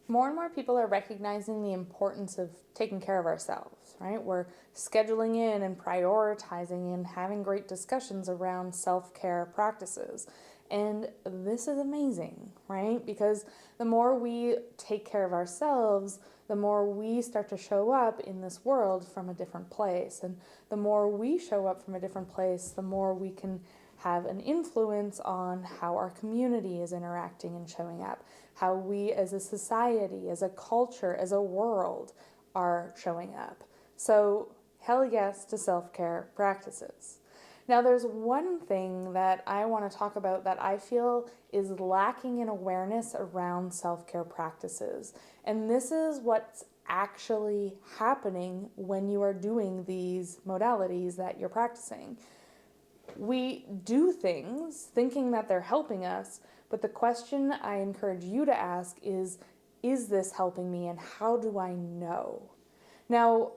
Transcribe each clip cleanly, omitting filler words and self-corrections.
More and more people are recognizing the importance of taking care of ourselves, right? We're scheduling in and prioritizing and having great discussions around self-care practices. And this is amazing, right? Because the more we take care of ourselves, the more we start to show up in this world from a different place. And the more we show up from a different place, the more we can have an influence on how our community is interacting and showing up, how we as a society, as a culture, as a world are showing up. So, hell yes to self-care practices. Now, there's one thing that I want to talk about that I feel is lacking in awareness around self-care practices. And this is what's actually happening when you are doing these modalities that you're practicing. We do things thinking that they're helping us, but the question I encourage you to ask is this helping me and how do I know? Now,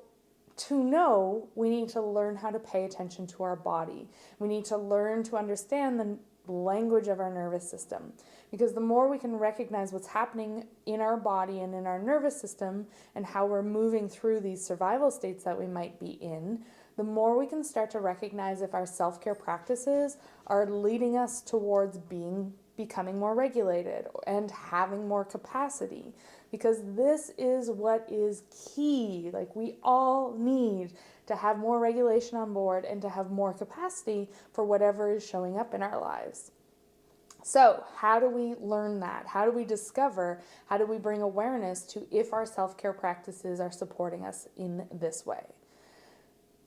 to know, we need to learn how to pay attention to our body. We need to learn to understand the language of our nervous system. Because the more we can recognize what's happening in our body and in our nervous system and how we're moving through these survival states that we might be in, the more we can start to recognize if our self-care practices are leading us towards becoming more regulated and having more capacity. Because this is what is key. Like, we all need to have more regulation on board and to have more capacity for whatever is showing up in our lives. So, how do we learn that? How do we discover? How do we bring awareness to if our self-care practices are supporting us in this way?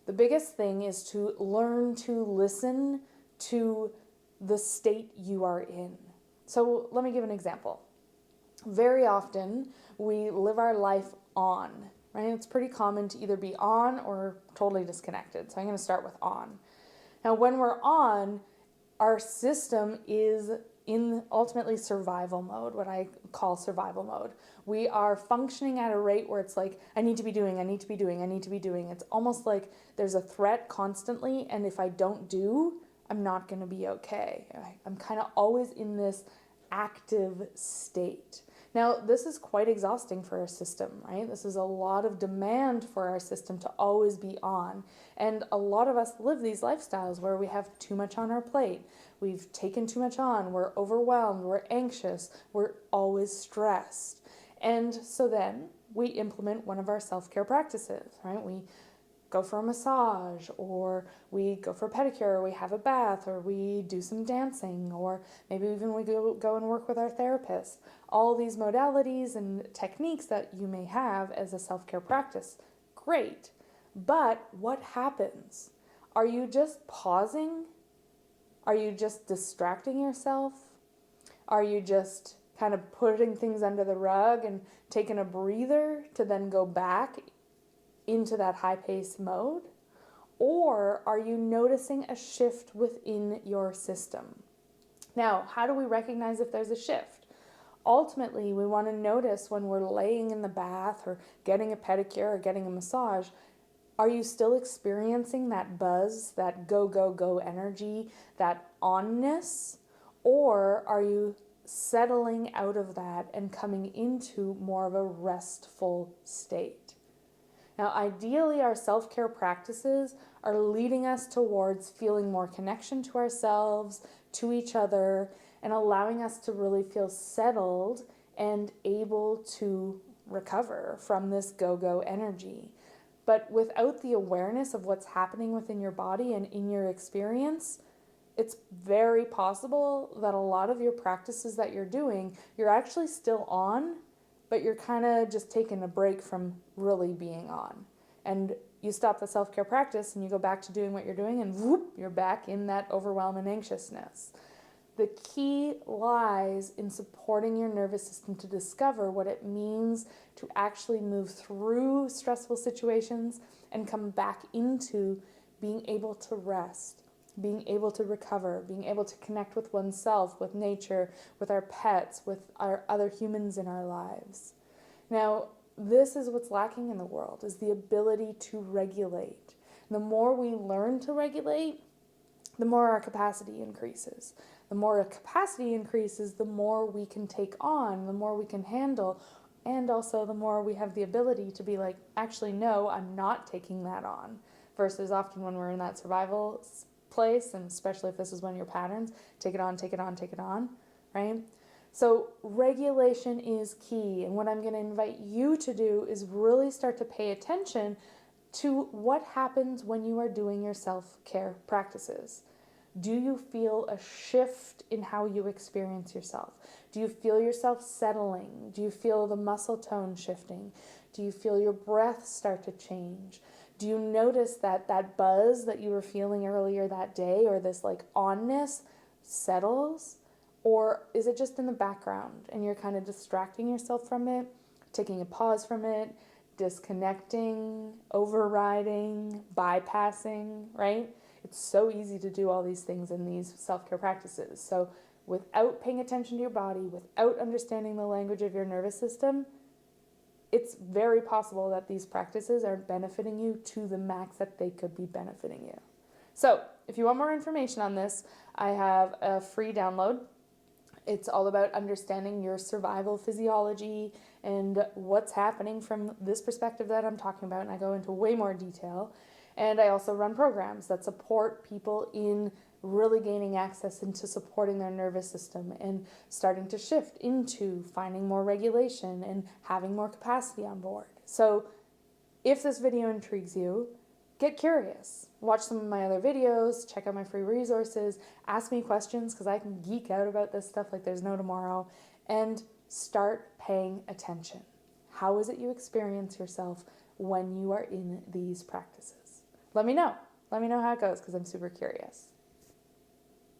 The biggest thing is to learn to listen to the state you are in. So let me give an example. Very often we live our life on, right? It's pretty common to either be on or totally disconnected. So I'm going to start with on. Now, when we're on, our system is in ultimately survival mode, what I call survival mode. We are functioning at a rate where it's like, I need to be doing, I need to be doing, I need to be doing. It's almost like there's a threat constantly, and if I don't do, I'm not going to be okay. I'm kind of always in this active state. Now, this is quite exhausting for our system, right? This is a lot of demand for our system to always be on. And a lot of us live these lifestyles where we have too much on our plate. We've taken too much on. We're overwhelmed. We're anxious. We're always stressed. And so then we implement one of our self-care practices, right? We go for a massage, or we go for a pedicure, or we have a bath, or we do some dancing, or maybe even we go and work with our therapist. All these modalities and techniques that you may have as a self-care practice, great. But what happens? Are you just pausing? Are you just distracting yourself? Are you just kind of putting things under the rug and taking a breather to then go back into that high-paced mode? Or are you noticing a shift within your system? Now, how do we recognize if there's a shift? Ultimately, we want to notice when we're laying in the bath or getting a pedicure or getting a massage, are you still experiencing that buzz, that go, go, go energy, that onness? Or are you settling out of that and coming into more of a restful state? Now, ideally, our self-care practices are leading us towards feeling more connection to ourselves, to each other, and allowing us to really feel settled and able to recover from this go-go energy. But without the awareness of what's happening within your body and in your experience, it's very possible that a lot of your practices that you're doing, you're actually still on, but you're kind of just taking a break from really being on. And you stop the self-care practice and you go back to doing what you're doing, and whoop, you're back in that overwhelm and anxiousness. The key lies in supporting your nervous system to discover what it means to actually move through stressful situations and come back into being able to rest, being able to recover, being able to connect with oneself, with nature, with our pets, with our other humans in our lives. Now, this is what's lacking in the world, is the ability to regulate. The more we learn to regulate, the more our capacity increases. The more our capacity increases, the more we can take on, the more we can handle, And also, the more we have the ability to be like, actually, no, I'm not taking that on. Versus often when we're in that survival place, and especially if this is one of your patterns, take it on, take it on, take it on, right? So, regulation is key. And what I'm going to invite you to do is really start to pay attention to what happens when you are doing your self care practices. Do you feel a shift in how you experience yourself? Do you feel yourself settling? Do you feel the muscle tone shifting? Do you feel your breath start to change? Do you notice that buzz that you were feeling earlier that day, or this like onness, settles? Or is it just in the background and you're kind of distracting yourself from it, taking a pause from it, disconnecting, overriding, bypassing, right? It's so easy to do all these things in these self-care practices. So without paying attention to your body, without understanding the language of your nervous system, it's very possible that these practices are benefiting you to the max that they could be benefiting you. So if you want more information on this, I have a free download. It's all about understanding your survival physiology and what's happening from this perspective that I'm talking about, and I go into way more detail. And I also run programs that support people in really gaining access into supporting their nervous system and starting to shift into finding more regulation and having more capacity on board. So if this video intrigues you, get curious. Watch some of my other videos, check out my free resources, ask me questions because I can geek out about this stuff like there's no tomorrow, and start paying attention. How is it you experience yourself when you are in these practices? Let me know. Let me know how it goes because I'm super curious.